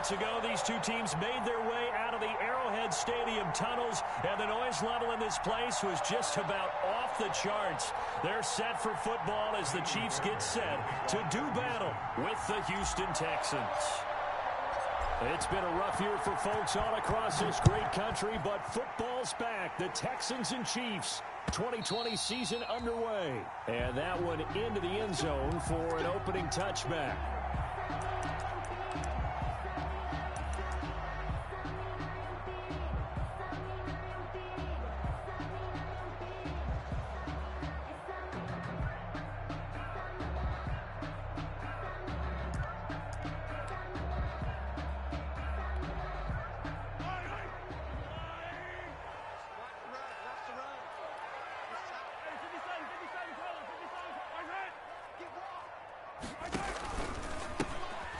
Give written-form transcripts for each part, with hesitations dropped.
minutes ago, these two teams made their way out of the Arrowhead Stadium tunnels, and the noise level in this place was just about off the charts. They're set for football as the Chiefs get set to do battle with the Houston Texans. It's been a rough year for folks all across this great country, but football's back. The Texans and Chiefs, 2020 season underway. And that one into the end zone for an opening touchback.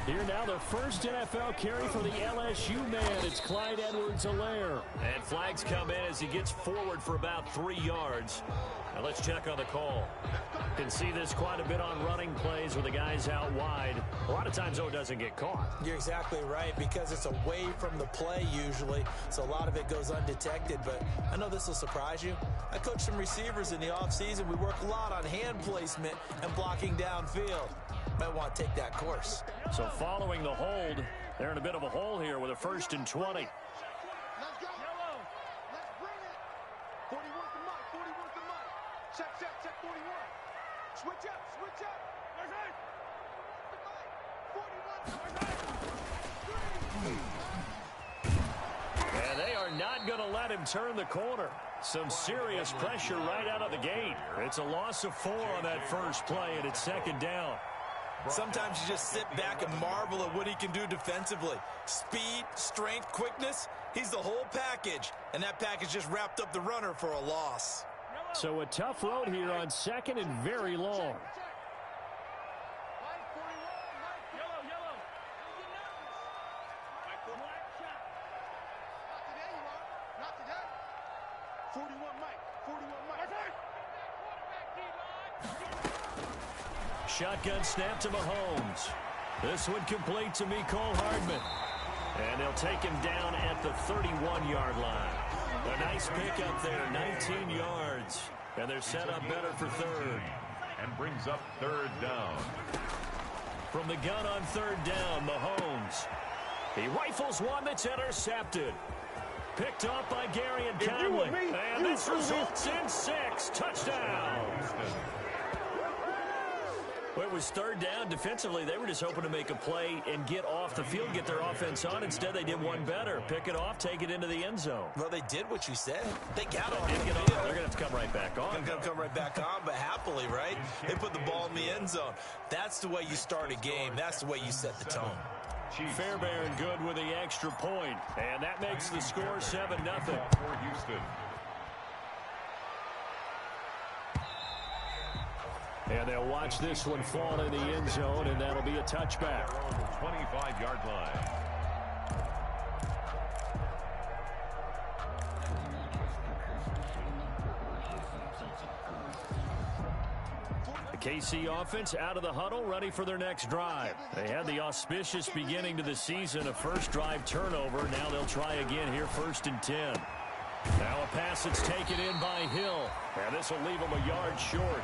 Here now, the first NFL carry for the LSU man. It's Clyde Edwards-Helaire. And flags come in as he gets forward for about 3 yards. Now let's check on the call. Can see this quite a bit on running plays with the guys out wide. A lot of times, though, it doesn't get caught. You're exactly right, because it's away from the play usually, so a lot of it goes undetected. But I know this will surprise you. I coached some receivers in the offseason. We work a lot on hand placement and blocking downfield. Might want to take that course. So following the hold, they're in a bit of a hole here with a 1st and 20. Let's go. Yellow. Let's bring it. 41 to Mike. 41 to Mike. Check 41. Switch up. Where's it? 41. And they are not going to let him turn the corner. Some serious pressure right out of the gate. It's a loss of 4 on that first play, and it's 2nd down. Sometimes you just sit back and marvel at what he can do defensively. Speed, strength, quickness, he's the whole package. And that package just wrapped up the runner for a loss. So a tough road here on 2nd and very long. Shotgun snap to Mahomes. This one complete to Mecole Hardman. And they'll take him down at the 31-yard line. A nice pickup there, 19 yards. And they're set up better for 3rd. And brings up 3rd down. From the gun on 3rd down, Mahomes. He rifles one that's intercepted. Picked off by Gary and Conley. And this results in 6 touchdowns. Well, it was 3rd down. Defensively, they were just hoping to make a play and get off the field, get their offense on. Instead, they did one better. Pick it off, take it into the end zone. Well, they did what you said. They got off the field. They're going to have to come right back on. They're going to come right back on, but happily, right? They put the ball in the end zone. That's the way you start a game. That's the way you set the tone. Fairbairn good with the extra point, and that makes the score 7-0. For Houston. And they'll watch this one fall in the end zone, and that'll be a touchback. 25-yard line. The KC offense out of the huddle, ready for their next drive. They had the auspicious beginning to the season, a first drive turnover. Now they'll try again here, 1st and 10. Now a pass that's taken in by Hill. And this will leave him a yard short.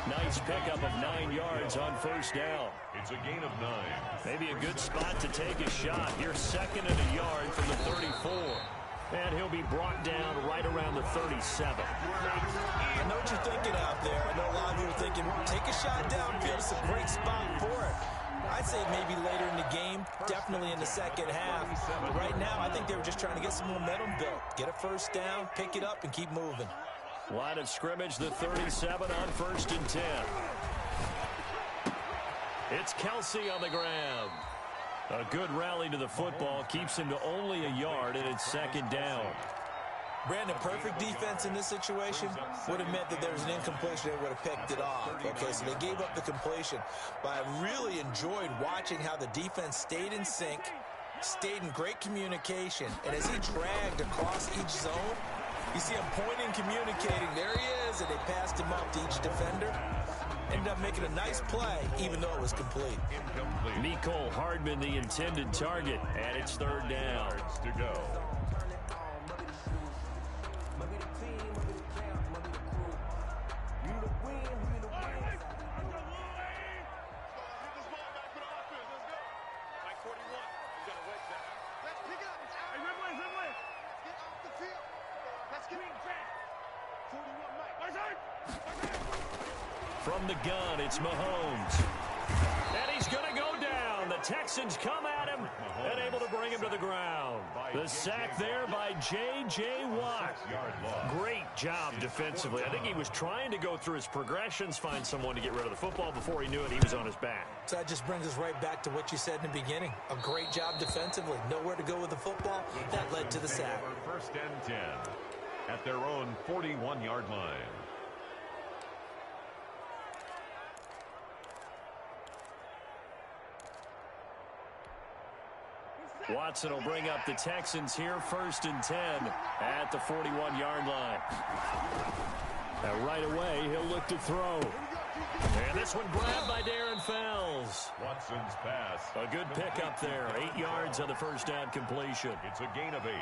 Nice pickup of 9 yards on 1st down. It's a gain of 9. Maybe a good spot to take a shot. Here, 2nd and a yard from the 34. And he'll be brought down right around the 37. I know what you're thinking out there. I know a lot of you are thinking, take a shot downfield. It's a great spot for it. I'd say maybe later in the game, definitely in the 2nd half. But right now, I think they were just trying to get some momentum built. Get a 1st down, pick it up, and keep moving. Line of scrimmage, the 37 on 1st and 10. It's Kelsey on the grab. A good rally to the football keeps him to only a yard, and it's 2nd down. Brandon, perfect defense in this situation would have meant that there was an incompletion. They would have picked it off. Okay, so they gave up the completion. But I really enjoyed watching how the defense stayed in sync, stayed in great communication. And as he dragged across each zone, you see him pointing, communicating. There he is, and they passed him up to each defender. ended up making a nice play, even though it was complete. Mecole Hardman, the intended target, and it's third down. To go. From the gun, it's Mahomes. And he's going to go down. The Texans come at him and able to bring him to the ground. The sack there by J.J. Watt. Great job defensively. I think he was trying to go through his progressions, find someone to get rid of the football. Before he knew it, he was on his back. So that just brings us right back to what you said in the beginning. A great job defensively. Nowhere to go with the football. That led to the sack. First and 10 at their own 41-yard line. Watson will bring up the Texans here, first and 10 at the 41-yard line. Now right away, he'll look to throw. And this one grabbed by Darren Fells. Watson's pass. A good pickup there. 8 yards on the first down completion. It's a gain of 8.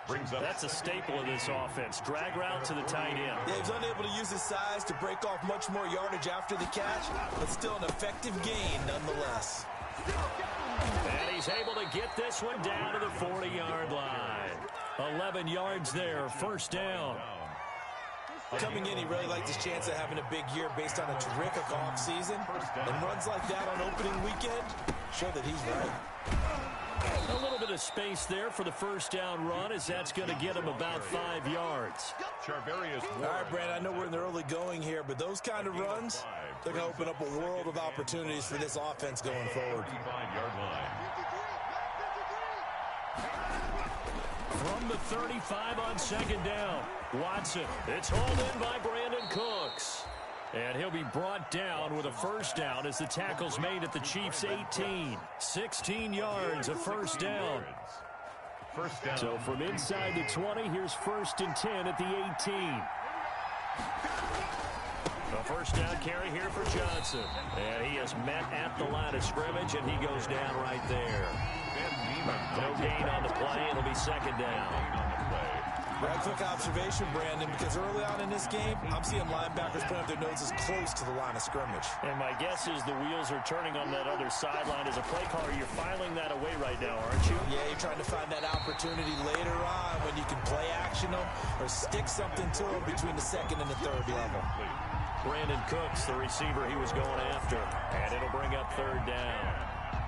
Brings up. That's a staple of this offense. Drag route to the tight end. Yeah, he was unable to use his size to break off much more yardage after the catch, but still an effective gain nonetheless. And he's able to get this one down to the 40-yard line. 11 yards there, first down. Coming in, he really liked his chance of having a big year based on a terrific offseason. And runs like that on opening weekend show that he's right. A little bit of space there for the first down run, as that's going to get him about 5 yards. All right, Brad, I know we're in the early going here, but those kind of runs, they're going to open up a world of opportunities for this offense going forward. 35-yard line. From the 35 on second down, Watson. It's hauled in by Brandon Cooks. And he'll be brought down with a first down as the tackle's made at the Chiefs' 18. 16 yards, a first down. First down. So from inside the 20, here's first and 10 at the 18. A first down carry here for Johnson. And he is met at the line of scrimmage, and he goes down right there. No gain on the play. It'll be second down. Right, quick observation, Brandon, because early on in this game, I'm seeing linebackers putting up their noses close to the line of scrimmage. And my guess is the wheels are turning on that other sideline. As a play caller, you're filing that away right now, aren't you? Yeah, you're trying to find that opportunity later on when you can play action them or stick something to them between the second and the third level. Brandon Cooks, the receiver he was going after. And it'll bring up third down.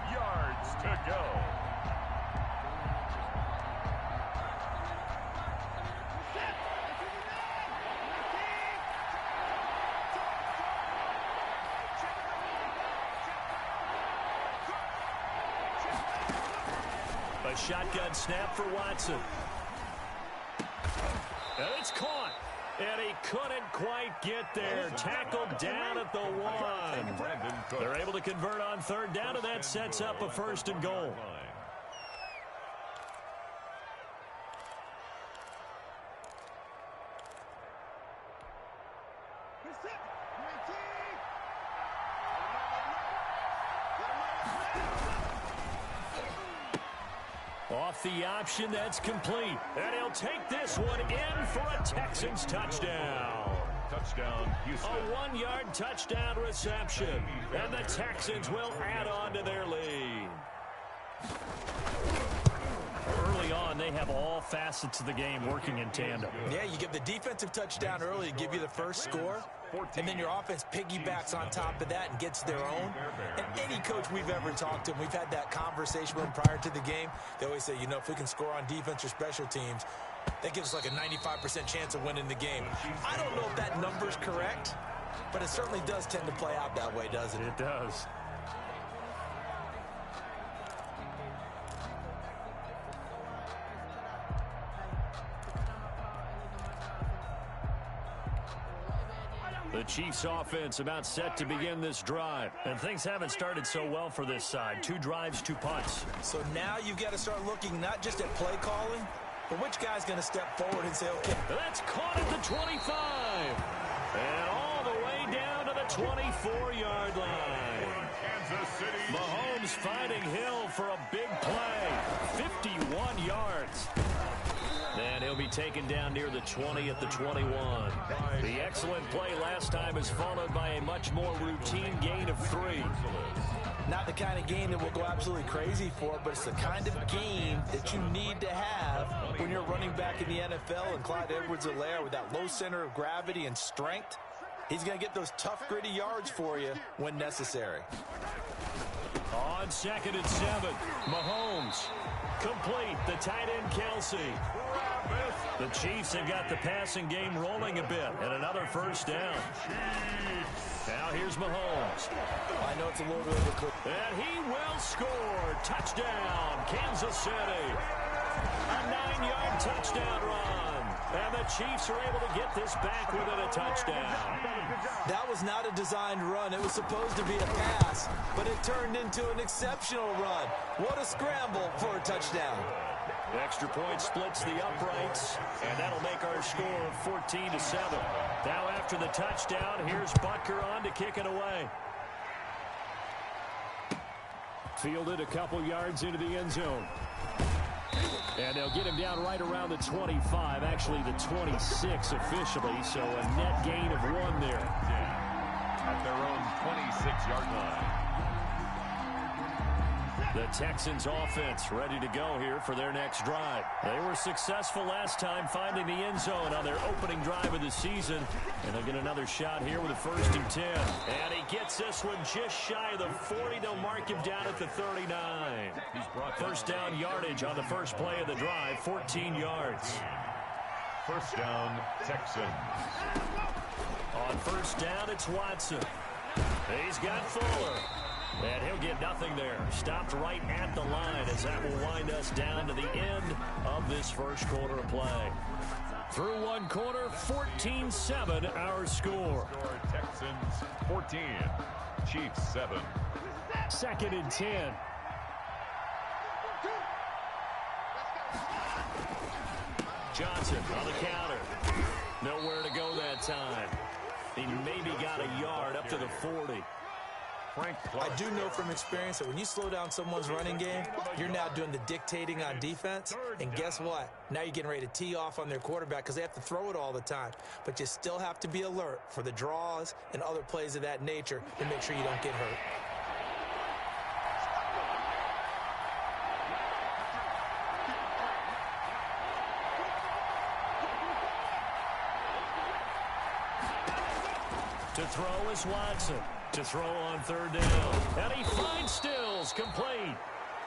Yards to go. A shotgun snap for Watson. And it's caught. And he couldn't quite get there. Tackled down at the 1. They're able to convert on third down, and that sets up a first and goal. Off the option, that's complete. And he'll take this one in for a Texans touchdown. Touchdown, Houston. A 1-yard touchdown reception. And the Texans will add on to their lead. Early on, they have all facets of the game working in tandem. Yeah, you get the defensive touchdown early to give you the first score, and then your offense piggybacks on top of that and gets their own. And any coach we've ever talked to, and we've had that conversation with them prior to the game, they always say, you know, if we can score on defense or special teams, that gives us like a 95% chance of winning the game. I don't know if that number's correct, but it certainly does tend to play out that way, doesn't it? It does. The Chiefs offense about set to begin this drive. And things haven't started so well for this side. 2 drives, 2 punts. So now you've got to start looking not just at play calling, but which guy's going to step forward and say, okay. That's caught at the 25. And all the way down to the the 24-yard line. Mahomes finding Hill for a big play. 51 yards. And he'll be taken down near the 20 at the 21. The excellent play last time is followed by a much more routine gain of 3. Not the kind of game that we'll go absolutely crazy for, but it's the kind of game that you need to have when you're running back in the NFL. And Clyde Edwards-Helaire, with that low center of gravity and strength, he's going to get those tough, gritty yards for you when necessary. On 2nd and 7, Mahomes. Complete, the tight end Kelsey. The Chiefs have got the passing game rolling a bit, and another first down. Now here's Mahomes. I know it's a little bit of a quick. And he will score. Touchdown, Kansas City. A 9-yard touchdown run. And the Chiefs are able to get this back within a touchdown. That was not a designed run. It was supposed to be a pass, but it turned into an exceptional run. What a scramble for a touchdown. The extra point splits the uprights, and that'll make our score 14-7. Now after the touchdown, here's Butker on to kick it away. Fielded a couple yards into the end zone. And they'll get him down right around the 25, actually the 26 officially, so a net gain of 1 there. At their own 26-yard line. The Texans offense ready to go here for their next drive. They were successful last time finding the end zone on their opening drive of the season. And they'll get another shot here with a 1st and 10. And he gets this one just shy of the 40. They'll mark him down at the 39. First down yardage on the first play of the drive, 14 yards. First down, Texans. On first down, it's Watson. He's got Fuller. And he'll get nothing there. Stopped right at the line as that will wind us down to the end of this first quarter of play. Through one quarter, 14-7 our score. Texans 14, Chiefs 7. 2nd and 10. Johnson on the counter. Nowhere to go that time. He maybe got a yard up to the 40. I do know from experience that when you slow down someone's running game, you're now doing the dictating on defense. And guess what? Now you're getting ready to tee off on their quarterback because they have to throw it all the time. But you still have to be alert for the draws and other plays of that nature to make sure you don't get hurt. To throw is Watson. To throw on 3rd down. And he finds Stills, complete.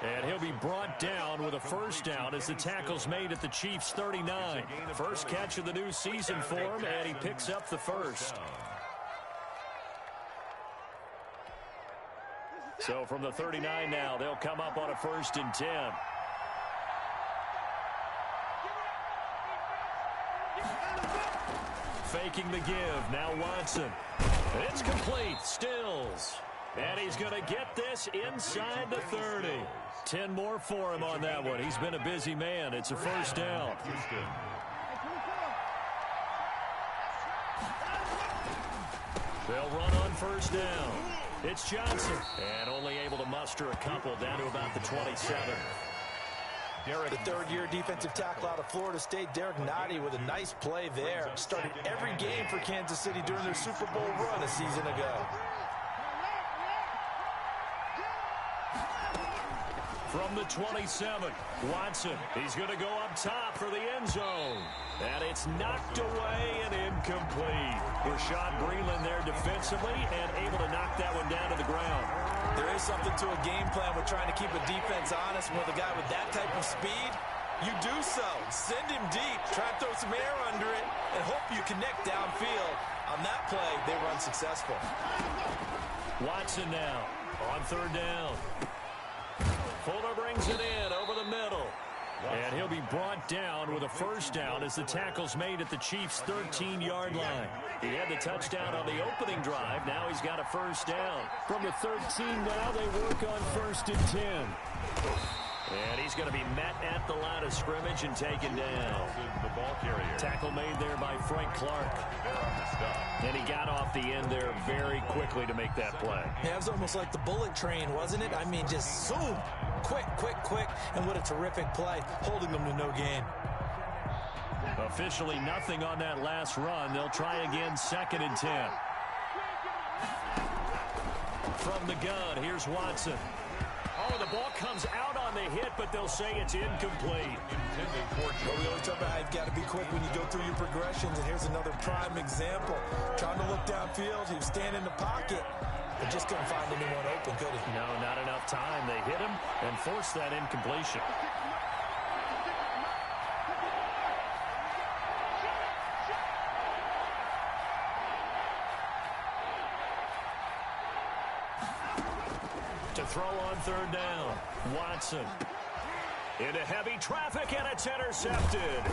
And he'll be brought down with a first down as the tackle's made at the Chiefs' 39. First catch of the new season for him, and he picks up the first. So from the 39 now, they'll come up on a 1st and 10. Faking the give. Now Watson. It's complete. Stills. And he's going to get this inside the 30. 10 more for him on that one. He's been a busy man. It's a first down. They'll run on first down. It's Johnson. And only able to muster a couple down to about the 27. The third-year defensive tackle out of Florida State, Derek Nottie, with a nice play there. Started every game for Kansas City during their Super Bowl run a season ago. From the 27, Watson. He's going to go up top for the end zone. And it's knocked away and incomplete. Rashad Breeland there defensively and able to knock that one down to the ground. There is something to a game plan with trying to keep a defense honest. With a guy with that type of speed, you do so. Send him deep, try to throw some air under it, and hope you connect downfield. On that play, they were unsuccessful. Watson now on 3rd down. Fuller brings it in over the middle. And he'll be brought down with a first down as the tackle's made at the Chiefs' 13-yard line. He had the touchdown on the opening drive. Now he's got a first down. From the 13 now, they work on 1st and 10. And he's going to be met at the line of scrimmage and taken down. The ball carrier. Tackle made there by Frank Clark. And he got off the end there very quickly to make that play. Yeah, it was almost like the bullet train, wasn't it? I mean, just zoom. Quick, quick, quick. And what a terrific play, holding them to no gain. Officially nothing on that last run. They'll try again, 2nd and 10. From the gun, here's Watson. Oh, the ball comes out on the hit, but they'll say it's incomplete. Well, we always talk about how you've got to be quick when you go through your progressions, and here's another prime example. Trying to look downfield, he was standing in the pocket, but just couldn't find anyone open, could he? No, not enough time. They hit him and forced that incompletion. To throw on 3rd down. Watson. Into heavy traffic, and it's intercepted.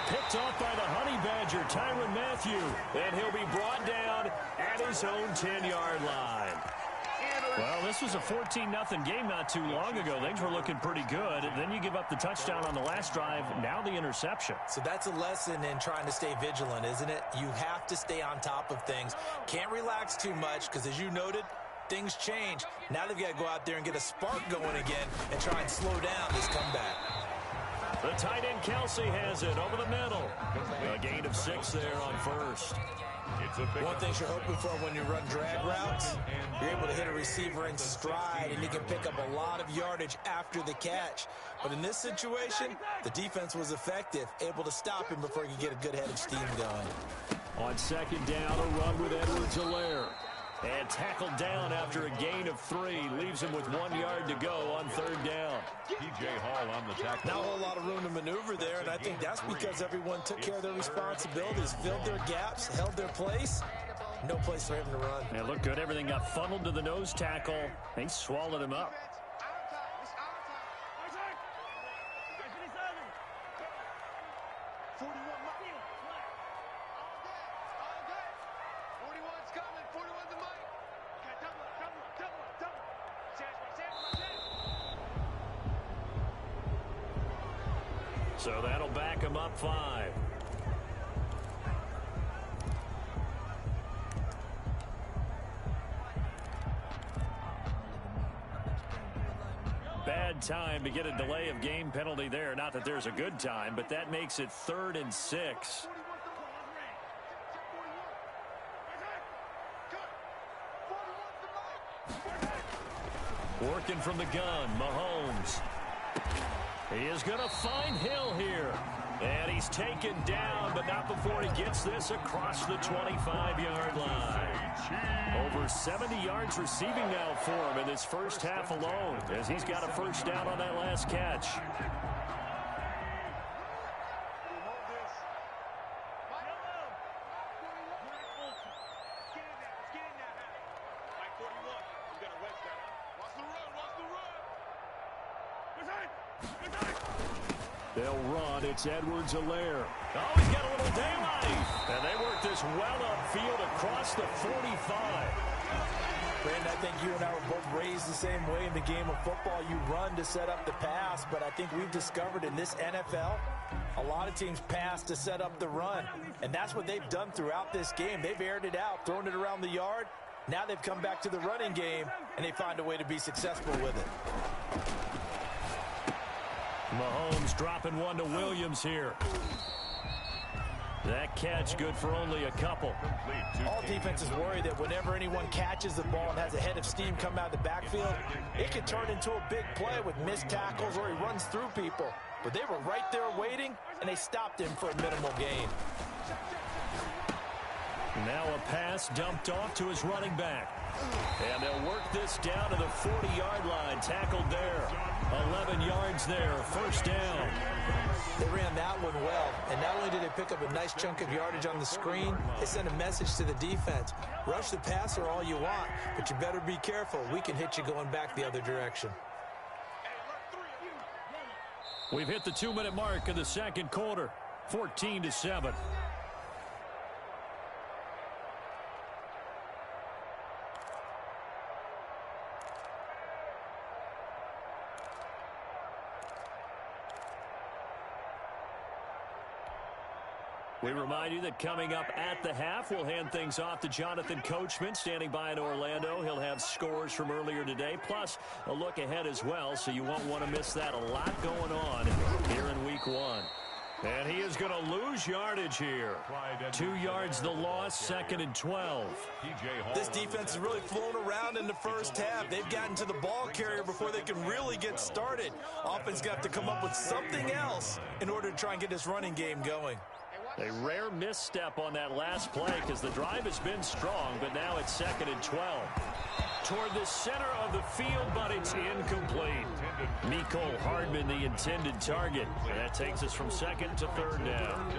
Picked off by the Honey Badger, Tyrann Mathieu. And he'll be brought down at his own 10-yard line. Well, this was a 14-0 game not too long ago. Things were looking pretty good. Then you give up the touchdown on the last drive. Now the interception. So that's a lesson in trying to stay vigilant, isn't it? You have to stay on top of things. Can't relax too much because, as you noted, things change. Now they've got to go out there and get a spark going again and try and slow down this comeback. The tight end Kelsey has it over the middle. A gain of 6 there on 1st. One thing you're hoping for when you run drag routes, you're able to hit a receiver in stride, and you can pick up a lot of yardage after the catch. But in this situation, the defense was effective, able to stop him before he could get a good head of steam going. On 2nd down, a run with Edwards-Helaire. And tackled down after a gain of 3. Leaves him with 1 yard to go on 3rd down. P.J. Hall on the tackle. Not a whole lot of room to maneuver there, and I think that's because everyone took care of their responsibilities, filled their gaps, held their place. No place for him to run. It looked good. Everything got funneled to the nose tackle. They swallowed him up. So that'll back him up 5. Bad time to get a delay of game penalty there. Not that there's a good time, but that makes it 3rd and 6. Working from the gun, Mahomes. He is going to find Hill here. And he's taken down, but not before he gets this across the 25-yard line. Over 70 yards receiving now for him in this first half alone, as he's got a 1st down on that last catch. They'll run. It's Edwards-Helaire. Oh, he's got a little daylight. And they work this well upfield across the 45. Brandon, I think you and I were both raised the same way in the game of football. You run to set up the pass, but I think we've discovered in this NFL, a lot of teams pass to set up the run. And that's what they've done throughout this game. They've aired it out, thrown it around the yard. Now they've come back to the running game, and they find a way to be successful with it. Mahomes dropping one to Williams here. That catch good for only a couple. All defenses worry that whenever anyone catches the ball and has a head of steam come out of the backfield, it can turn into a big play with missed tackles or he runs through people. But they were right there waiting, and they stopped him for a minimal gain. Now a pass dumped off to his running back. And they'll work this down to the 40-yard line. Tackled there. 11 yards there. 1st down. They ran that one well. And not only did they pick up a nice chunk of yardage on the screen, they sent a message to the defense. Rush the passer all you want, but you better be careful. We can hit you going back the other direction. We've hit the 2-minute mark of the 2nd quarter. 14-7. We remind you that coming up at the half, we'll hand things off to Jonathan Coachman, standing by in Orlando. He'll have scores from earlier today, plus a look ahead as well, so you won't want to miss that. A lot going on here in Week 1. And he is going to lose yardage here. 2 yards the loss, 2nd and 12. This defense is really flown around in the first half. They've gotten to the ball carrier before they can really get started. Offense got to come up with something else in order to try and get this running game going. A rare misstep on that last play because the drive has been strong, but now it's 2nd and 12. Toward the center of the field, but it's incomplete. Mecole Hardman, the intended target. And that takes us from 2nd to 3rd down.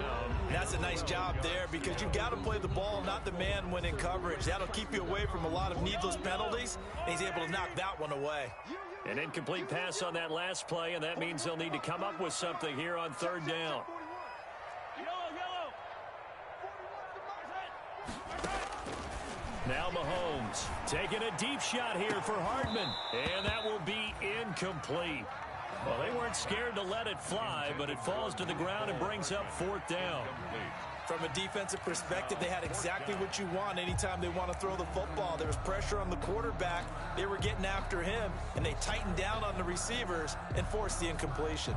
That's a nice job there because you've got to play the ball, not the man when in coverage. That'll keep you away from a lot of needless penalties, and he's able to knock that one away. An incomplete pass on that last play, and that means they'll need to come up with something here on 3rd down. Now Mahomes taking a deep shot here for Hardman, and that will be incomplete. Well, they weren't scared to let it fly, but it falls to the ground and brings up 4th down. From a defensive perspective, they had exactly what you want anytime they want to throw the football. There was pressure on the quarterback. They were getting after him, and they tightened down on the receivers and forced the incompletion.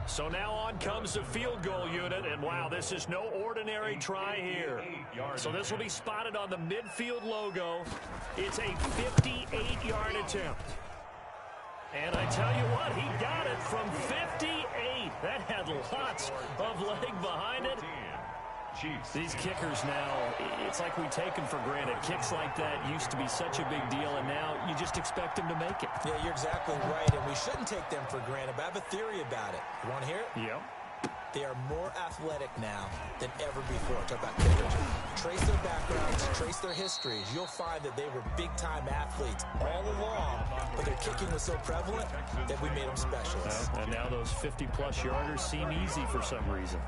So now on comes the field goal unit, and wow, this is no ordinary try here. So this will be spotted on the midfield logo. It's a 58-yard attempt. And I tell you what, he got it from 58. That had lots of leg behind it. These kickers now, it's like we take them for granted. Kicks like that used to be such a big deal, and now you just expect them to make it. Yeah, you're exactly right, and we shouldn't take them for granted, but I have a theory about it. You want to hear it? Yep. They are more athletic now than ever before. Talk about kickers. Trace their backgrounds, trace their histories. You'll find that they were big-time athletes all along, but their kicking was so prevalent that we made them specialists. And now those 50-plus yarders seem easy for some reason.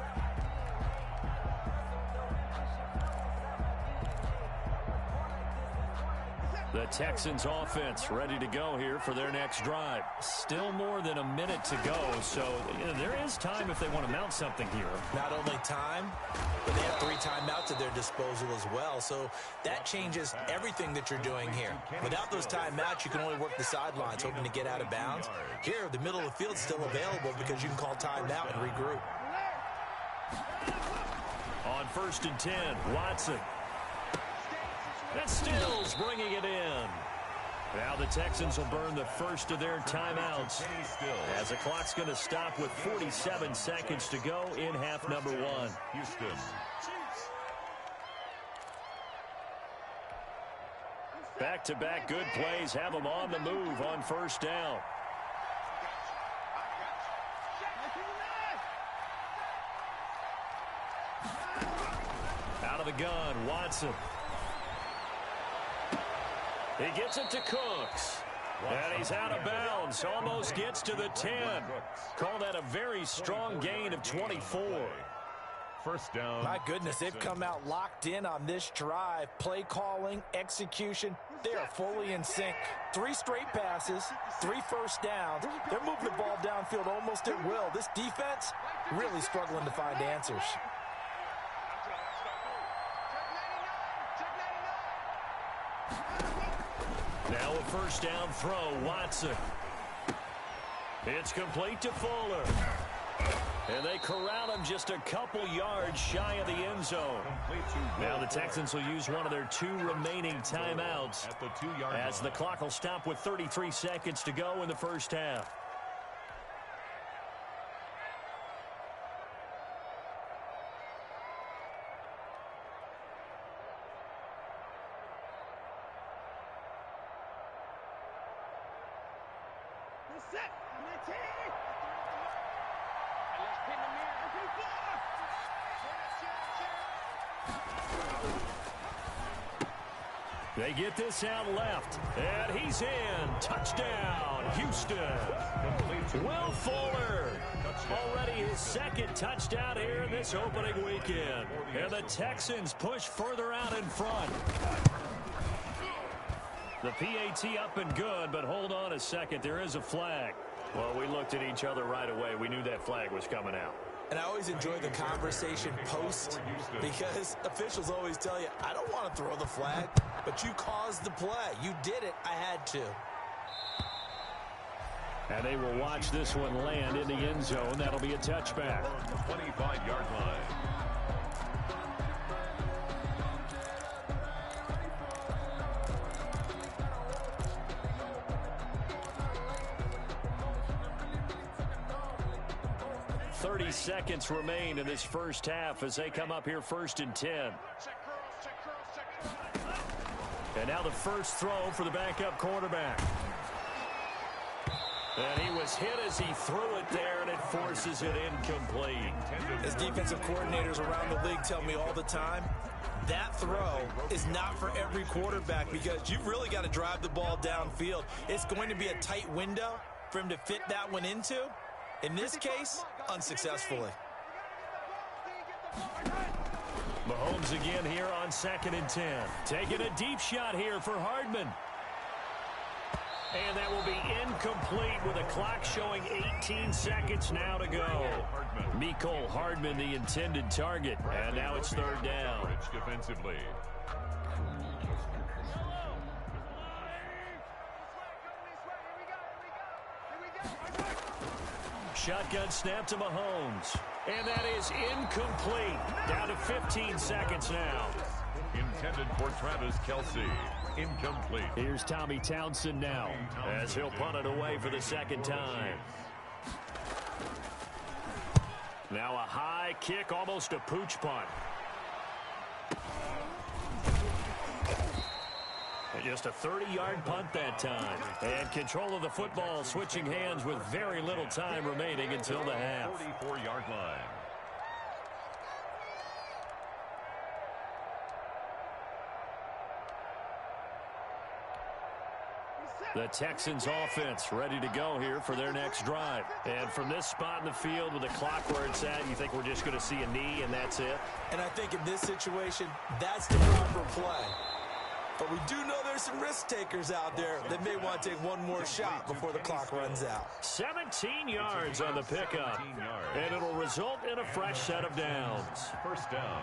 The Texans offense ready to go here for their next drive. Still more than a minute to go, so there is time if they want to mount something here. Not only time, but they have 3 timeouts at their disposal as well, so that changes everything that you're doing here. Without those timeouts, you can only work the sidelines, hoping to get out of bounds. Here, the middle of the field is still available because you can call timeout and regroup. On 1st and 10, Watson. That's Stills bringing it in. Now the Texans will burn the first of their timeouts as the clock's going to stop with 47 seconds to go in half number 1. Houston. Back-to-back good plays have them on the move on 1st down. Out of the gun, Watson. He gets it to Cooks. And he's out of bounds. Almost gets to the 10. Call that a very strong gain of 24. 1st down. My goodness, they've come out locked in on this drive. Play calling, execution, they are fully in sync. 3 straight passes, 3 first downs. They're moving the ball downfield almost at will. This defense really struggling to find answers. Now a 1st down throw, Watson. It's complete to Fuller. And they corral him just a couple yards shy of the end zone. Now the Texans will use one of their 2 remaining timeouts At the 2-yard as the clock will stop with 33 seconds to go in the first half. They get this out left, and he's in. Touchdown, Houston. Will Fuller, already his 2nd touchdown here in this opening weekend. And the Texans push further out in front. The PAT up and good, but hold on a second. There is a flag. Well, we looked at each other right away. We knew that flag was coming out. And I always enjoy the conversation post because officials always tell you, I don't want to throw the flag, but you caused the play. You did it. I had to. And they will watch this one land in the end zone. That'll be a touchback. 25-yard line. Seconds remain in this first half as they come up here 1st and 10. And now the first throw for the backup quarterback. And he was hit as he threw it there, and it forces it incomplete. As defensive coordinators around the league tell me all the time, that throw is not for every quarterback because you've really got to drive the ball downfield. It's going to be a tight window for him to fit that one into. In this case, unsuccessfully. Mahomes again here on 2nd and 10. Taking a deep shot here for Hardman. And that will be incomplete with a clock showing 18 seconds now to go. Mecole Hardman, the intended target. And now it's 3rd down. Defensively. Shotgun snap to Mahomes. And that is incomplete. Down to 15 seconds now. Intended for Travis Kelce. Incomplete. Here's Tommy Townsend now as he'll punt it away for the 2nd time. Now a high kick, almost a pooch punt. And just a 30-yard punt that time. And control of the football switching hands with very little time remaining until the half. 44-yard line. The Texans offense ready to go here for their next drive. And from this spot in the field with the clock where it's at, you think we're just going to see a knee and that's it? And I think in this situation, that's the proper play. But we do know there's some risk takers out there that may want to take one more shot before the clock runs out. 17 yards on the pickup. And it'll result in a fresh set of downs. 1st down.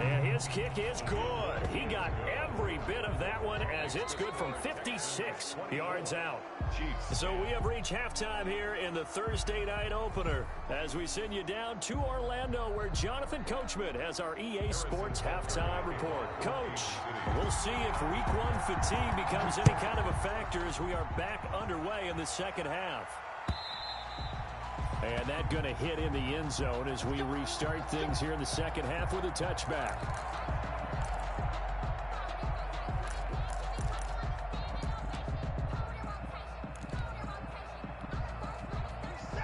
And his kick is good. He got every bit of that one as it's good from 56 yards out. So we have reached halftime here in the Thursday night opener as we send you down to Orlando where Jonathan Coachman has our EA Sports halftime report. Coach, we'll see if week 1 fatigue becomes any kind of a factor as we are back underway in the second half. And that going to hit in the end zone as we restart things here in the second half with a touchback.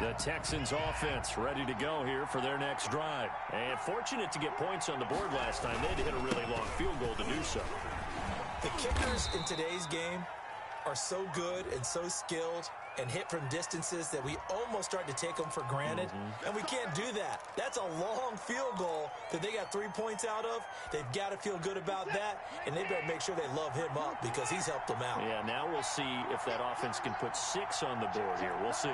The Texans offense ready to go here for their next drive. And fortunate to get points on the board last time. They had to hit a really long field goal to do so. The kickers in today's game are so good and so skilled and hit from distances that we almost start to take them for granted. And we can't do that. That's a long field goal that they got 3 points out of. They've got to feel good about that, and they better make sure they love him up because he's helped them out. Yeah, now we'll see if that offense can put 6 on the board here. We'll see.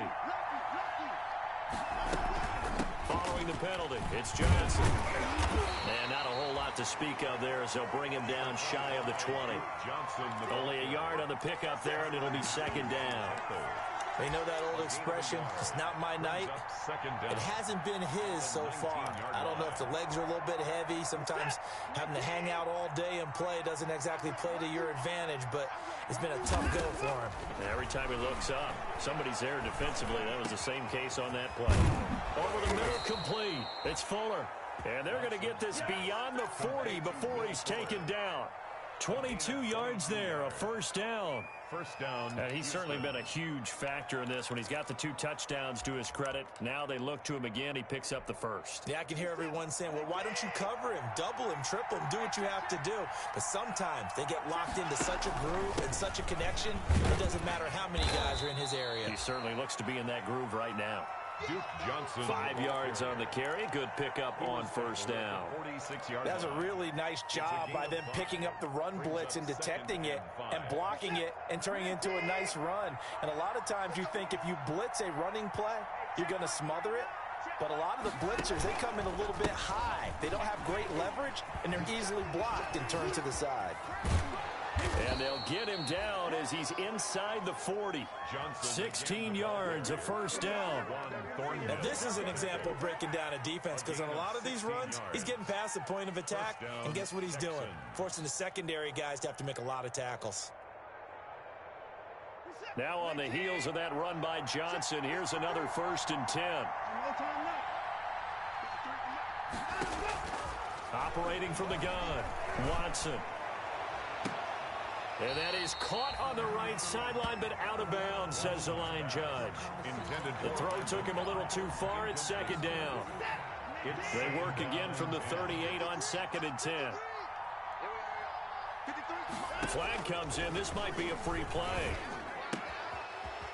Following the penalty, it's Johnson. And not a whole lot to speak of there as they'll bring him down shy of the 20. Only a yard on the pickup there, and it'll be 2nd down. They know that old expression, it's not my night. It hasn't been his so far. I don't know if the legs are a little bit heavy. Sometimes having to hang out all day and play doesn't exactly play to your advantage, but it's been a tough go for him. Every time he looks up, somebody's there defensively. That was the same case on that play. Over the middle, complete. It's Fuller. And they're going to get this beyond the 40 before he's taken down. 22 yards there, a 1st down. 1st down. And he's certainly been a huge factor in this when he's got the 2 touchdowns to his credit. Now they look to him again. He picks up the 1st. Yeah, I can hear everyone saying, well, why don't you cover him, double him, triple him, do what you have to do. But sometimes they get locked into such a groove and such a connection, it doesn't matter how many guys are in his area. He certainly looks to be in that groove right now. Duke Johnson. 5 yards on the carry. Good pickup on first down. 46-yard That's a really nice job by them picking up the run blitz and detecting it and blocking it and turning it into a nice run. And a lot of times you think if you blitz a running play, you're going to smother it. But a lot of the blitzers, they come in a little bit high. They don't have great leverage, and they're easily blocked and turned to the side. And they'll get him down as he's inside the 40. 16 yards, a first down. Now, this is an example of breaking down a defense, because on a lot of these runs, he's getting past the point of attack, and guess what he's doing? Forcing the secondary guys to have to make a lot of tackles. Now on the heels of that run by Johnson, here's another 1st and 10. Operating from the gun, Watson. And that is caught on the right sideline, but out of bounds, says the line judge. The throw took him a little too far. It's 2nd down. They work again from the 38 on 2nd and 10. Flag comes in. This might be a free play.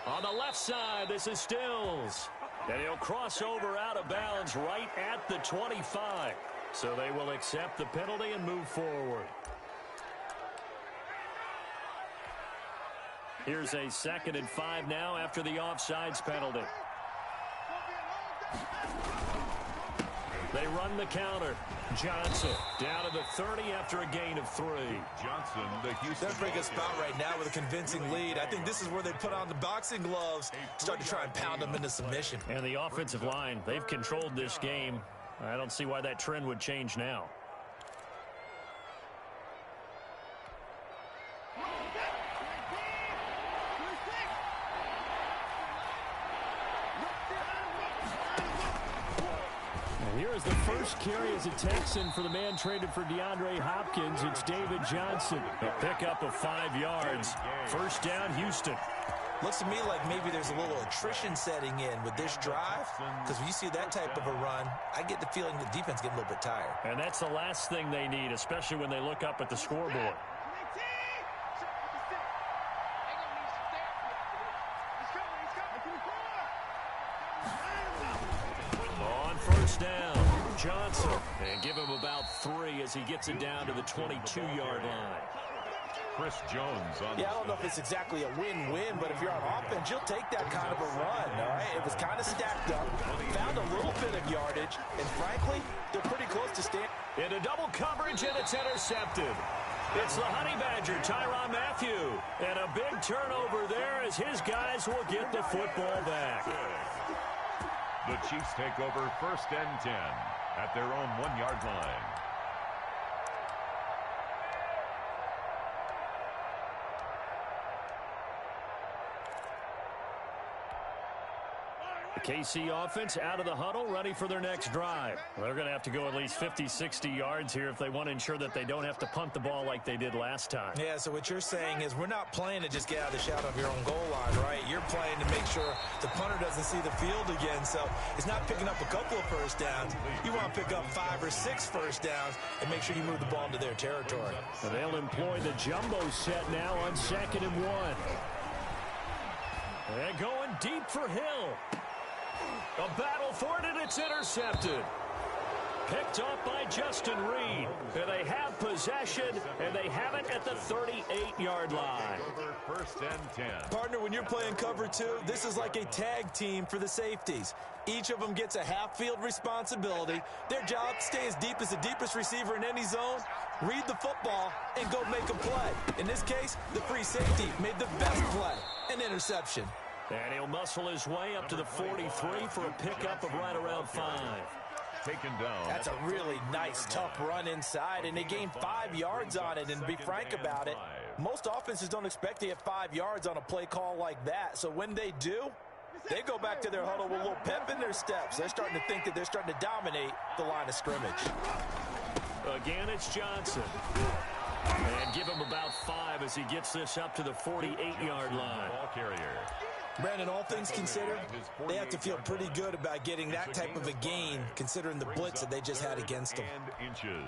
On the left side, this is Stills. And he'll cross over out of bounds right at the 25. So they will accept the penalty and move forward. Here's a 2nd and 5 now after the offsides penalty. They run the counter. Johnson down to the 30 after a gain of 3. Johnson, the Houston. They're in a pretty good spot right now with a convincing lead. I think this is where they put on the boxing gloves, start to try and pound them into submission. And the offensive line, they've controlled this game. I don't see why that trend would change now. Here's the first carry as a Texan for the man traded for DeAndre Hopkins. It's David Johnson. A pickup of 5 yards. 1st down, Houston. Looks to me like maybe there's a little attrition setting in with this drive, because when you see that type of a run, I get the feeling the defense getting a little bit tired. And that's the last thing they need, especially when they look up at the scoreboard. On 1st down, Johnson. And give him about 3 as he gets it down to the 22-yard line. Chris Jones on. Yeah, I don't know if it's exactly a win-win, but if you're on offense, you'll take that kind of a run, all right? It was kind of stacked up, found a little bit of yardage, and frankly, they're pretty close to stand. Into double coverage, and it's intercepted. It's the Honey Badger, Tyrann Mathieu. And a big turnover there as his guys will get the football back. The Chiefs take over 1st and 10 at their own 1-yard line. The KC offense out of the huddle, ready for their next drive. They're going to have to go at least 50, 60 yards here if they want to ensure that they don't have to punt the ball like they did last time. Yeah, so what you're saying is we're not playing to just get out of the shadow of your own goal line, right? You're playing to make sure the punter doesn't see the field again. So it's not picking up a couple of 1st downs. You want to pick up 5 or 6 1st downs and make sure you move the ball into their territory. So they'll employ the jumbo set now on 2nd and 1. They're going deep for Hill. A battle for it, and it's intercepted. Picked up by Justin Reed. And they have possession, and they have it at the 38-yard line. 1st and 10. Partner, when you're playing cover 2, this is like a tag team for the safeties. Each of them gets a half-field responsibility. Their job, stay as deep as the deepest receiver in any zone, read the football, and go make a play. In this case, the free safety made the best play, an interception. And he'll muscle his way up to the 43 for a pickup of right around 5. Taken down. That's a really nice, tough run inside, and they gained 5 yards on it. And to be frank about it, most offenses don't expect to get 5 yards on a play call like that. So when they do, they go back to their huddle with a little pep in their steps. They're starting to think that they're starting to dominate the line of scrimmage. Again, it's Johnson. And give him about 5 as he gets this up to the 48-yard line. Ball carrier. Brandon, all things considered, they have to feel pretty good about getting that type of a gain, considering the blitz that they just had against them. And inches.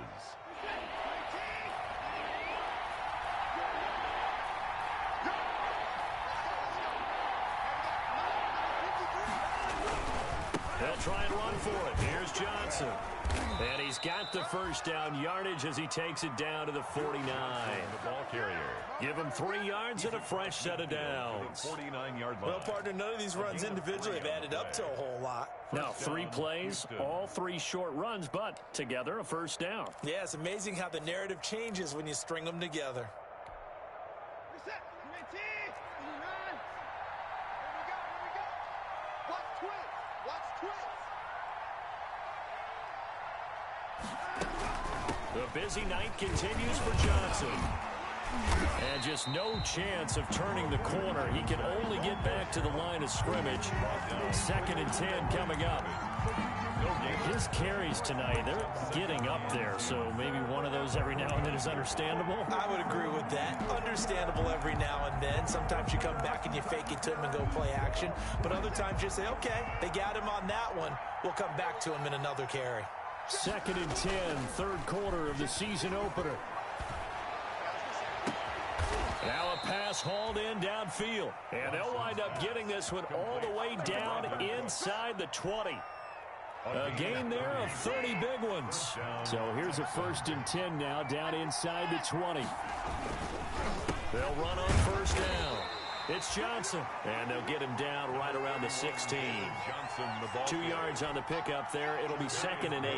try and run for it. Here's Johnson. And he's got the first down yardage as he takes it down to the 49. The ball carrier. Give him 3 yards and a fresh set of downs. 49-yard line. Well, partner, none of these runs individually have added up to a whole lot. Now, 3 plays, all 3 short runs, but together a first down. Yeah, it's amazing how the narrative changes when you string them together. Reset. Here we go. Watch twins. The busy night continues for Johnson. And just no chance of turning the corner. He can only get back to the line of scrimmage. 2nd and 10 coming up. His carries tonight, they're getting up there, so maybe one of those every now and then is understandable. I would agree with that. Understandable every now and then. Sometimes you come back and you fake it to him and go play action. But other times you say, okay, they got him on that one. We'll come back to him in another carry. 2nd and 10, 3rd quarter of the season opener. Now a pass hauled in downfield. And they'll wind up getting this one all the way down inside the 20. A gain there of 30 big ones. So here's a 1st and 10 now down inside the 20. They'll run on 1st down. It's Johnson. And they'll get him down right around the 16. 2 yards on the pickup there. It'll be 2nd and 8.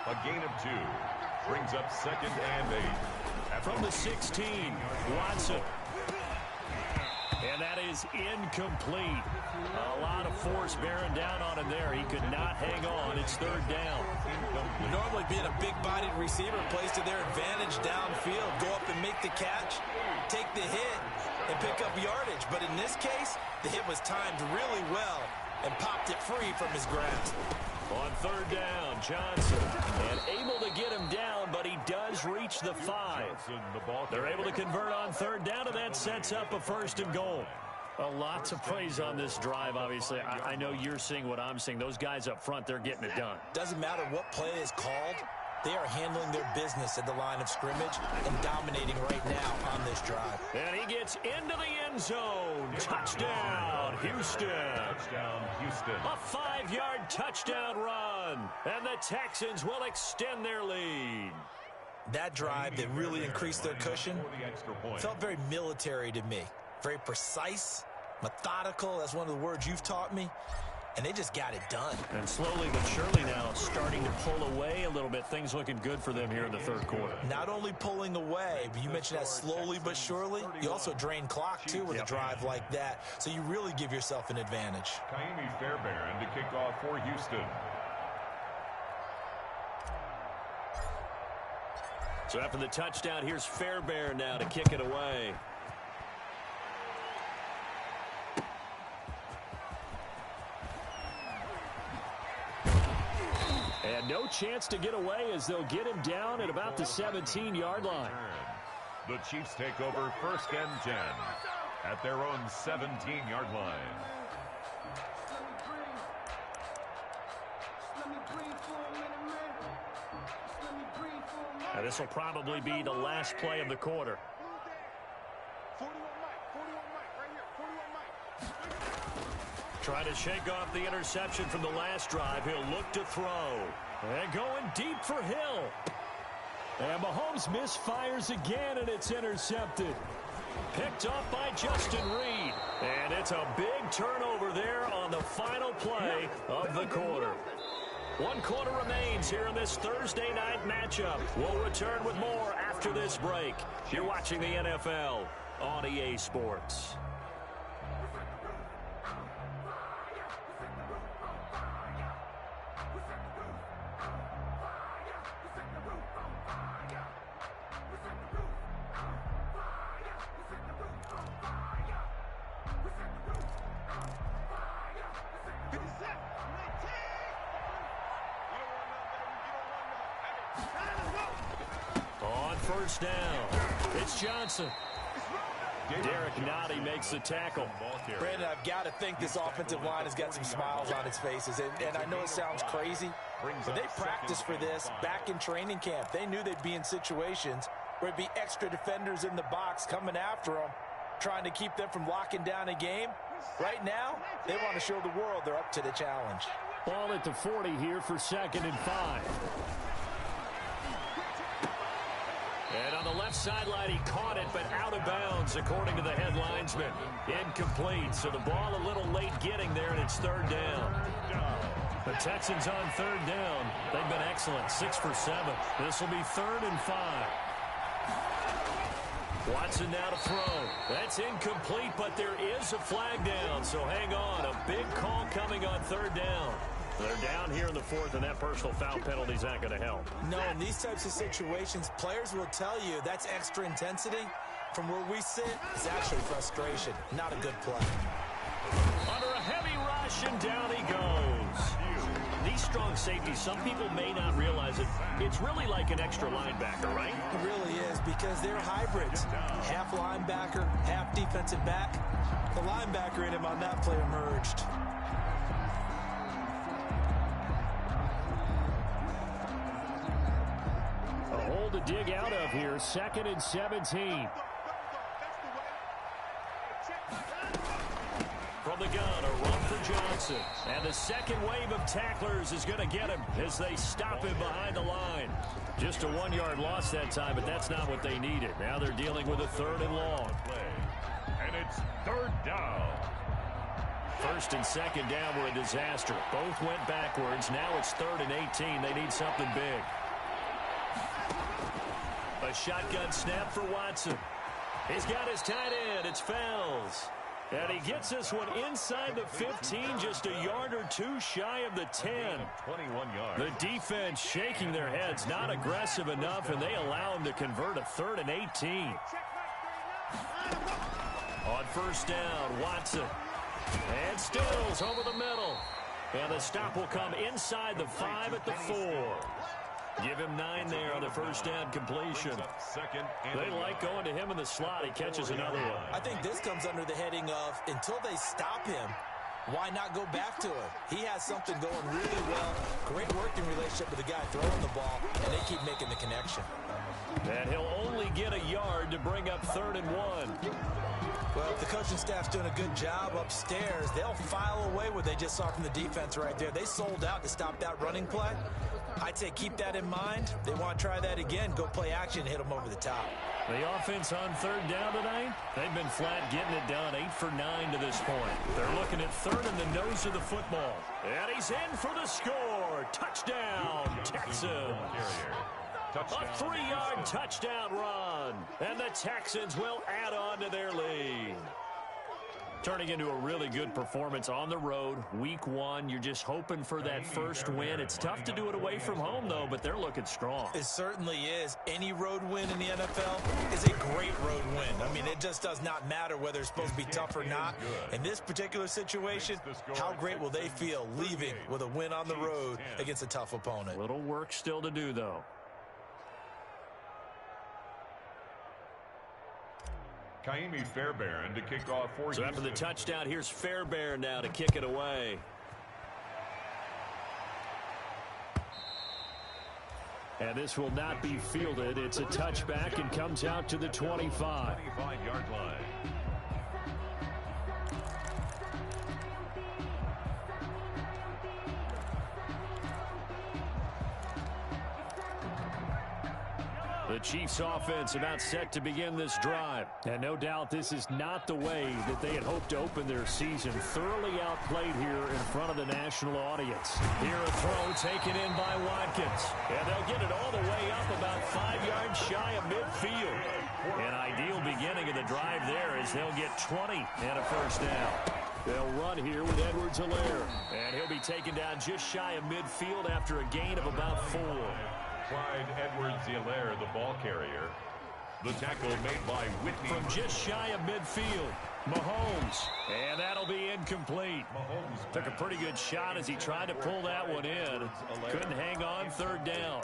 A gain of 2. Brings up 2nd and 8. From the 16, Watson. And that is incomplete. A lot of force bearing down on him there. He could not hang on. It's 3rd down. Normally being a big-bodied receiver plays to their advantage downfield. Go up and make the catch, take the hit, and pick up yardage. But in this case, the hit was timed really well and popped it free from his grasp. On 3rd down, Johnson. And able to get him down, but he does reach the 5. They're able to convert on 3rd down, and that sets up a 1st and goal. A lot to praise on this drive, obviously. I know you're seeing what I'm seeing. Those guys up front, they're getting it done. Doesn't matter what play is called. They are handling their business at the line of scrimmage and dominating right now on this drive. And he gets into the end zone. Touchdown, Houston. Touchdown, Houston. A 5-yard touchdown run. And the Texans will extend their lead. That drive that really increased their cushion felt very military to me. Very precise, methodical. That's one of the words you've taught me. And they just got it done. And slowly but surely now starting to pull away a little bit. Things looking good for them here in the 3rd quarter. Not only pulling away, but you mentioned that slowly but surely. You also drain clock, too, with a drive like that. So you really give yourself an advantage. Kaimi Fairbairn to kick off for Houston. So after the touchdown, here's Fairbairn now to kick it away. And no chance to get away as they'll get him down at about the 17-yard line. The Chiefs take over 1st and 10 at their own 17-yard line. Now this will probably be the last play of the quarter. 41 Mike, right here, 41 Mike. Trying to shake off the interception from the last drive. He'll look to throw. And going deep for Hill. And Mahomes misfires again, and it's intercepted. Picked off by Justin Reed. And it's a big turnover there on the final play of the quarter. 1 quarter remains here in this Thursday night matchup. We'll return with more after this break. You're watching the NFL on EA Sports. On 1st down, it's Johnson. Derek Nottie makes the tackle. Brandon, I've got to think this offensive line has got some smiles on its faces. And I know it sounds crazy, but they practiced for this back in training camp. They knew they'd be in situations where it'd be extra defenders in the box coming after them. trying to keep them from locking down a game. Right now, they want to show the world they're up to the challenge. Ball at the 40 here for 2nd and 5. And on the left sideline, he caught it, but out of bounds, according to the head linesman. Incomplete, so the ball a little late getting there, and it's 3rd down. The Texans on 3rd down. They've been excellent, 6 for 7. This will be 3rd and 5. Watson now to throw. That's incomplete, but there is a flag down, so hang on. A big call coming on 3rd down. They're down here in the 4th, and that personal foul penalty is not going to help. No, in these types of situations, players will tell you that's extra intensity. From where we sit, it's actually frustration, not a good play. Under a heavy rush, and down he goes. These strong safeties, some people may not realize it. It's really like an extra linebacker, right? It really is, because they're hybrids. Half linebacker, half defensive back. The linebacker in him on that play emerged. A hole to dig out of here, 2nd and 17. From the gun, a run for Johnson. And the second wave of tacklers is going to get him as they stop him behind the line. Just a 1-yard loss that time, but that's not what they needed. Now they're dealing with a 3rd and long. And it's 3rd down. 1st and 2nd down were a disaster. Both went backwards. Now it's 3rd and 18. They need something big. A shotgun snap for Watson. He's got his tight end. It's Fells. And he gets this one inside the 15, just a yard or two shy of the 10. 21 yards. The defense shaking their heads, not aggressive enough, and they allow him to convert a 3rd and 18. On 1st down, Watson. And Stills over the middle. And the stop will come inside the 5 at the 4. Give him 9 there on the 1st down completion. They like going to him in the slot. He catches another one. I think this comes under the heading of, until they stop him, why not go back to him? He has something going really well. Great working relationship with the guy throwing the ball, and they keep making the connection. And he'll only get a yard to bring up 3rd and 1. Well, if the coaching staff's doing a good job upstairs, they'll file away what they just saw from the defense right there. They sold out to stop that running play. I'd say keep that in mind. They want to try that again, go play action, hit them over the top. The offense on 3rd down tonight, they've been flat getting it done, 8 for 9 to this point. They're looking at 3rd in the nose of the football. And he's in for the score. Touchdown, Texans. A 3-yard touchdown run. And the Texans will add on to their lead. Turning into a really good performance on the road. Week 1, you're just hoping for that first win. It's tough to do it away from home, though, but they're looking strong. It certainly is. Any road win in the NFL is a great road win. I mean, it just does not matter whether it's supposed to be tough or not. In this particular situation, how great will they feel leaving with a win on the road against a tough opponent? Little work still to do, though. Kaimi Fairbairn to kick off for So after the touchdown, here's Fairbairn now to kick it away. And this will not be fielded. It's a touchback and comes out to the 25. 25-yard line. The Chiefs offense about set to begin this drive. And no doubt this is not the way that they had hoped to open their season. Thoroughly outplayed here in front of the national audience. Here a throw taken in by Watkins. And they'll get it all the way up about 5 yards shy of midfield. An ideal beginning of the drive there as they'll get 20 and a 1st down. They'll run here with Edwards-Helaire. And he'll be taken down just shy of midfield after a gain of about 4. Clyde Edwards-Helaire, the ball carrier. The tackle made by Whitney. From just shy of midfield, Mahomes. And that'll be incomplete. Mahomes took a pretty good shot as he tried to pull that one in. Couldn't hang on 3rd down.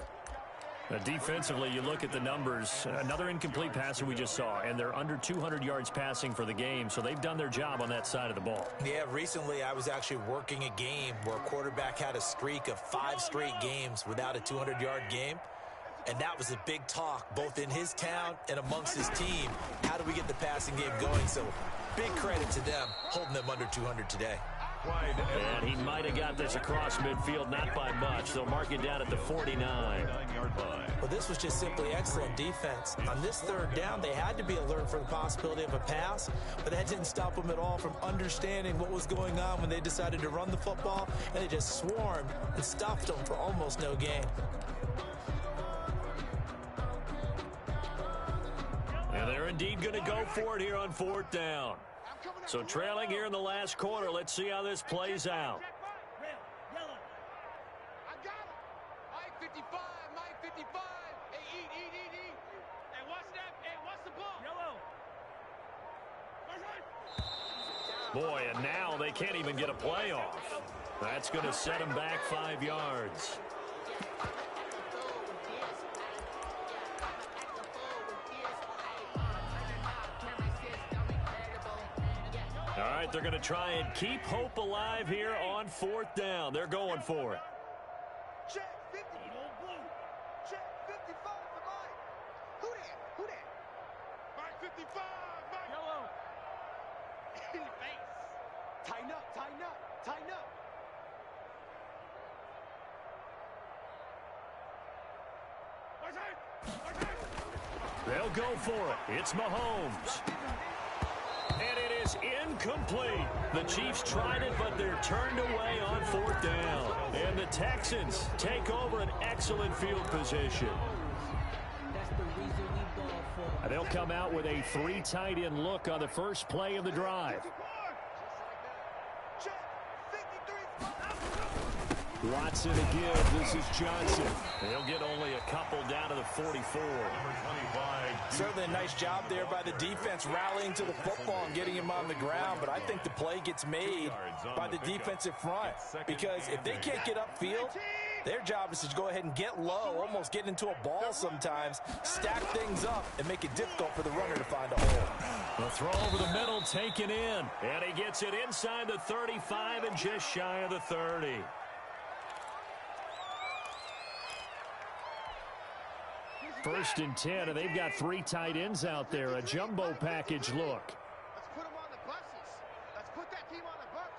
Defensively, you look at the numbers. Another incomplete passer we just saw, and they're under 200 yards passing for the game, so they've done their job on that side of the ball. Yeah, recently I was actually working a game where a quarterback had a streak of 5 straight games without a 200-yard game. And that was a big talk, both in his town and amongst his team. How do we get the passing game going? So big credit to them, holding them under 200 today. And he might have got this across midfield, not by much. They'll mark it down at the 49-yard line. Well, this was just simply excellent defense. On this third down, they had to be alert for the possibility of a pass, but that didn't stop them at all from understanding what was going on when they decided to run the football, and they just swarmed and stuffed them for almost no gain. And they're indeed going to go for it here on fourth down. So trailing here in the last quarter, let's see how this plays out. I got him. Mike 55, Mike 55. Hey, eat. Hey, watch that. Hey, watch the ball. Yellow. Boy, and now they can't even get a play off. That's going to set them back 5 yards. All right, they're going to try and keep hope alive here on fourth down. They're going for it. Check 50. Check 55 for Mike. Who that? Mike 55. Mike. Yellow. In the face. Tighten up. They'll go for it. It's Mahomes. And it is incomplete. The Chiefs tried it, but they're turned away on fourth down. And the Texans take over an excellent field position. And they'll come out with a 3 tight end look on the first play of the drive. Watson again. This is Johnson. They'll get only a couple down to the 44. Certainly a nice job there by the defense, rallying to the football and getting him on the ground. But I think the play gets made by the defensive front, because if they can't get upfield, their job is to go ahead and get low, almost get into a ball sometimes, stack things up, and make it difficult for the runner to find a hole. The throw over the middle taken in, and he gets it inside the 35 and just shy of the 30. First and 10, and they've got 3 tight ends out there. A jumbo package look. Let's put them on the buses. Let's put that team on the bus.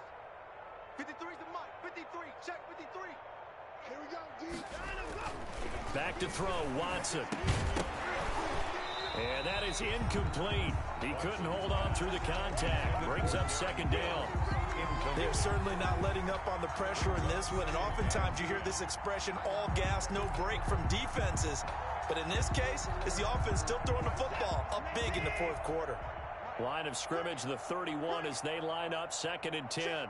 53's the Mike. 53. Check 53. Here we go, D. Back to throw, Watson. And that is incomplete. He couldn't hold on through the contact. Brings up second down. They're certainly not letting up on the pressure in this one, and oftentimes you hear this expression, all gas, no break from defenses. But in this case, is the offense still throwing the football up big in the fourth quarter. Line of scrimmage, the 31 as they line up, second and 10.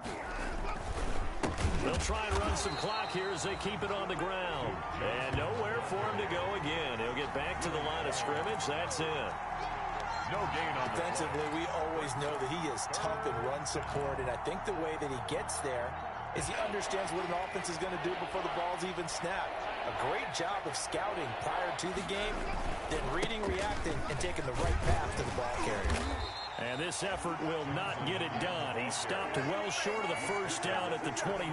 They'll try and run some clock here as they keep it on the ground. And nowhere for him to go again. He'll get back to the line of scrimmage. That's it. No gain on defensively. We always know that he is tough in run support, and I think the way that he gets there is he understands what an offense is going to do before the ball's even snapped. A great job of scouting prior to the game, then reading, reacting, and taking the right path to the ball carrier. And this effort will not get it done. He stopped well short of the first down at the 29.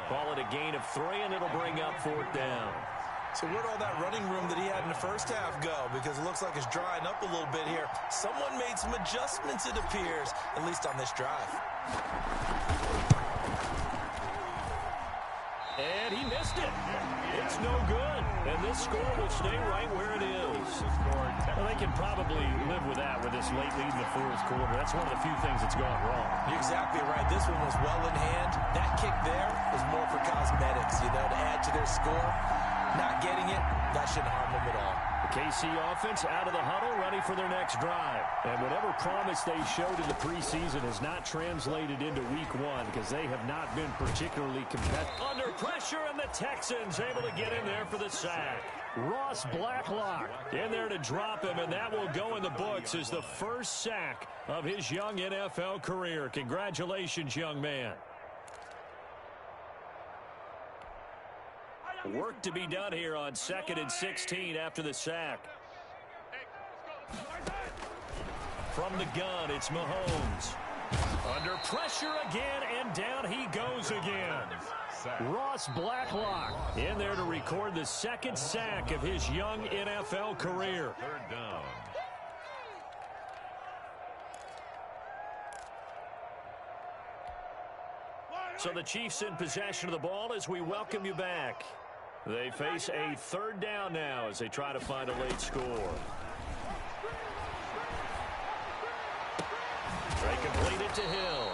Call it a gain of 3, and it'll bring up fourth down. So where'd all that running room that he had in the first half go? Because it looks like it's drying up a little bit here. Someone made some adjustments, it appears, at least on this drive. And he missed it. It's no good. And this score will stay right where it is. Well, they can probably live with that with this late lead in the fourth quarter. That's one of the few things that's gone wrong. You're exactly right. This one was well in hand. That kick there was more for cosmetics, to add to their score. Not getting it, that shouldn't harm them at all. The KC offense out of the huddle, ready for their next drive. And whatever promise they showed in the preseason has not translated into week 1 because they have not been particularly competitive. Under pressure, and the Texans able to get in there for the sack. Ross Blacklock in there to drop him, and that will go in the books as the first sack of his young NFL career. Congratulations, young man. Work to be done here on 2nd and 16 after the sack. From the gun, it's Mahomes. Under pressure again, and down he goes again. sack. Ross Blacklock in there to record the second sack of his young NFL career. Third down. So the Chiefs in possession of the ball as we welcome you back. They face a third down now as they try to find a late score. They complete it to Hill.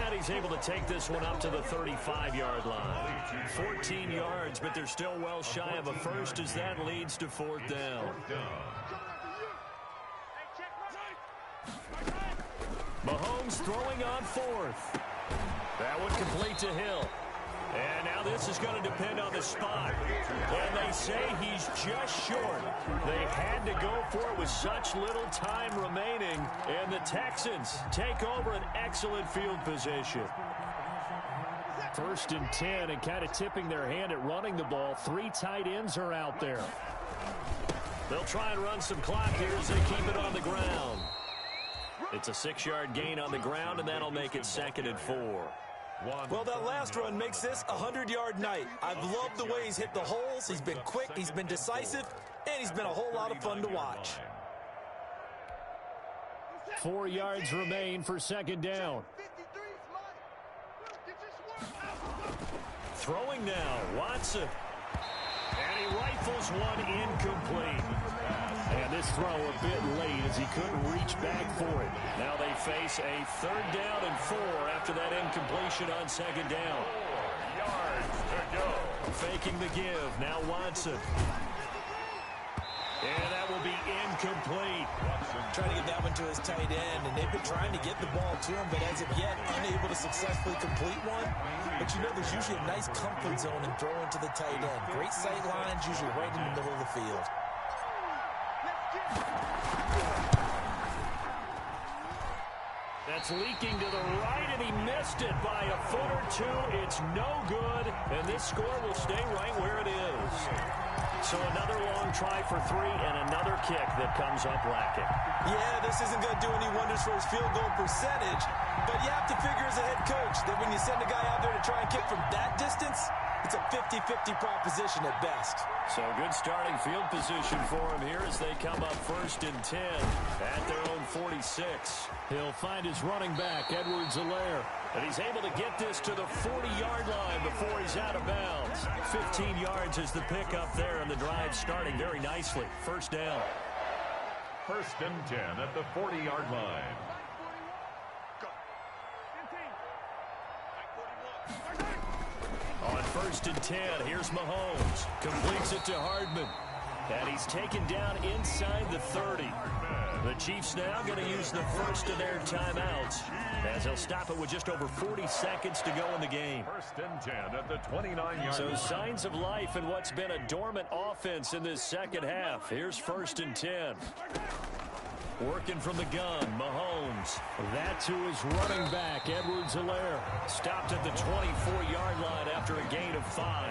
And he's able to take this one up to the 35-yard line. 14 yards, but they're still well shy of a first as that leads to fourth down. Mahomes throwing on fourth. That one complete to Hill. And now this is going to depend on the spot. And they say he's just short. They had to go for it with such little time remaining. And the Texans take over an excellent field position. First and 10 and kind of tipping their hand at running the ball. 3 tight ends are out there. They'll try and run some clock here as they keep it on the ground. It's a 6-yard gain on the ground, and that'll make it 2nd and 4. Well, that last run makes this a 100-yard night. I've loved the way he's hit the holes. He's been quick, he's been decisive, and he's been a whole lot of fun to watch. 4 yards remain for 2nd down. Throwing now, Watson. And he rifles one incomplete. And this throw a bit late as he couldn't reach back for it. Now they face a 3rd down and 4 after that incompletion on 2nd down. 4 yards to go. Faking the give. Now Watson. And that will be incomplete. Trying to get that one to his tight end, and they've been trying to get the ball to him, but as of yet, unable to successfully complete one. But you know there's usually a nice comfort zone in throwing to the tight end. Great sight lines, usually right in the middle of the field. That's leaking to the right, and he missed it by a foot or two. It's no good, and this score will stay right where it is. So another long try for 3 and another kick that comes up lacking. Yeah, this isn't going to do any wonders for his field goal percentage, but you have to figure as a head coach that when you send a guy out there to try and kick from that distance, it's a 50-50 proposition at best. So good starting field position for him here as they come up 1st and 10 at their own 46. He'll find his running back, Edwards-Helaire. And he's able to get this to the 40-yard line before he's out of bounds. 15 yards is the pickup there, and the drive starting very nicely. 1st down. 1st and 10 at the 40-yard line. On 1st and 10, here's Mahomes. Completes it to Hardman. And he's taken down inside the 30. The Chiefs now going to use the first of their timeouts as they'll stop it with just over 40 seconds to go in the game. 1st and 10 at the 29-yard line. So signs of life in what's been a dormant offense in this second half. Here's 1st and 10. Working from the gun, Mahomes. That to his running back, Edwards-Helaire. Stopped at the 24-yard line after a gain of 5.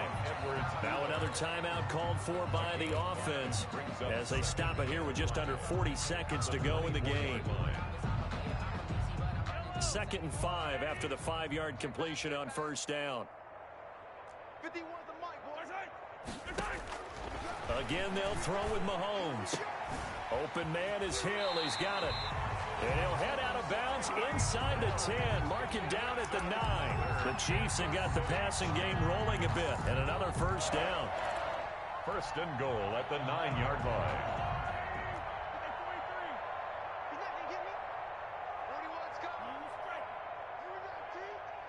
Now another timeout called for by the offense as they stop it here with just under 40 seconds to go in the game. 2nd and 5 after the 5-yard completion on 1st down. 51 at the mic, boys. Again, they'll throw with Mahomes. Open man is Hill. He's got it. And he'll head out of bounds inside the 10. Marking down at the 9. The Chiefs have got the passing game rolling a bit. And another 1st down. 1st and goal at the 9-yard line. He's not going to get me. 41's coming. Here we go, T.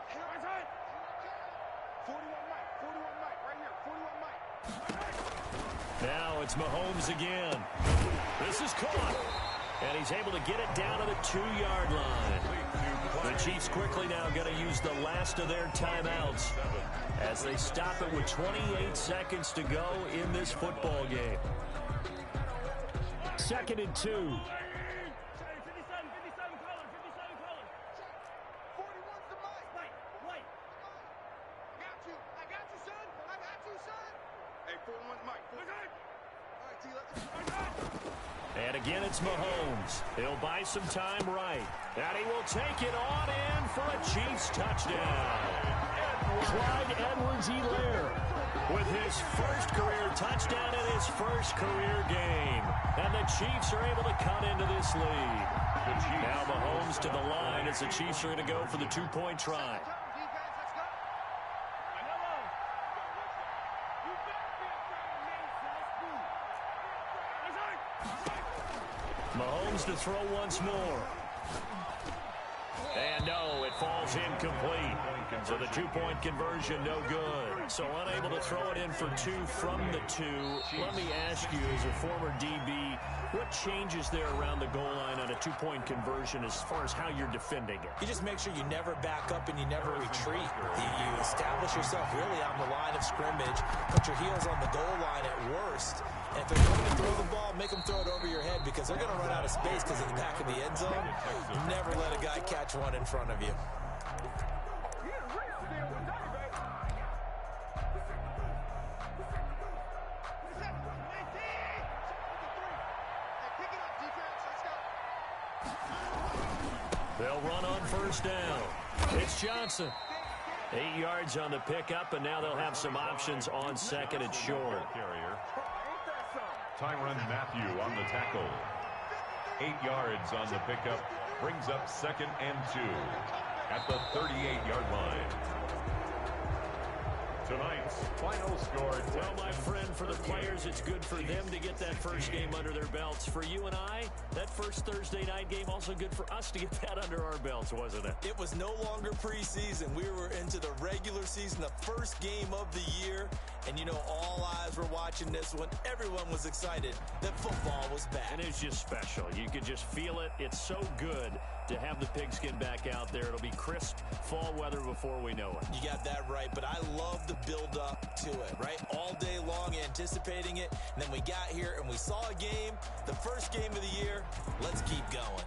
Here we go. 41 Mike. 41 Mike. Right here. 41 Mike. Now it's Mahomes again. This is caught. And he's able to get it down to the 2-yard line. The Chiefs quickly now going to use the last of their timeouts as they stop it with 28 seconds to go in this football game. 2nd and 2. 41's the mic. Wait. I got you, son. Hey, 41's Mike. All right, T, let's... And again, it's Mahomes. He'll buy some time right. And he will take it on in for a Chiefs touchdown. Clyde Edwards-Helaire with his first career touchdown in his first career game. And the Chiefs are able to cut into this lead. Now Mahomes to the line as the Chiefs are going to go for the two-point try. Mahomes to throw once more. And no, it falls incomplete. So the two-point conversion, no good. So unable to throw it in for two from the two. Let me ask you, as a former DB, what changes there around the goal line on a two-point conversion as far as how you're defending it? You just make sure you never back up and you never retreat. You establish yourself really on the line of scrimmage, put your heels on the goal line at worst. And if they're going to throw the ball, make them throw it over your head because they're going to run out of space because of the back of the end zone. Never let a guy catch one in front of you. They'll run on first down. It's Johnson. 8 yards on the pickup, and now they'll have some options on second and short. Tyrann Mathieu on the tackle. 8 yards on the pickup. Brings up second and 2 at the 38-yard line. Tonight's final score. Well, my friend, for the players, it's good for them to get that first game under their belts. For you and I, that first Thursday night game, also good for us to get that under our belts, wasn't it? It was no longer preseason. We were into the regular season, the first game of the year. And, you know, all eyes were watching this one. Everyone was excited that football was back. And it's just special. You could just feel it. It's so good to have the pigskin back out there. It'll be crisp fall weather before we know it. You got that right, but I love the build-up to it, right? All day long anticipating it, and then we got here and we saw a game, the first game of the year. Let's keep going.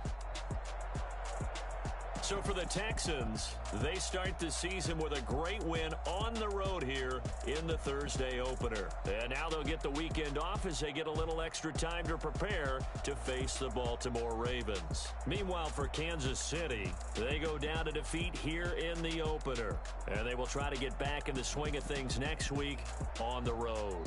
So for the Texans, they start the season with a great win on the road here in the Thursday opener. And now they'll get the weekend off as they get a little extra time to prepare to face the Baltimore Ravens. Meanwhile, for Kansas City, they go down to defeat here in the opener. And they will try to get back in the swing of things next week on the road.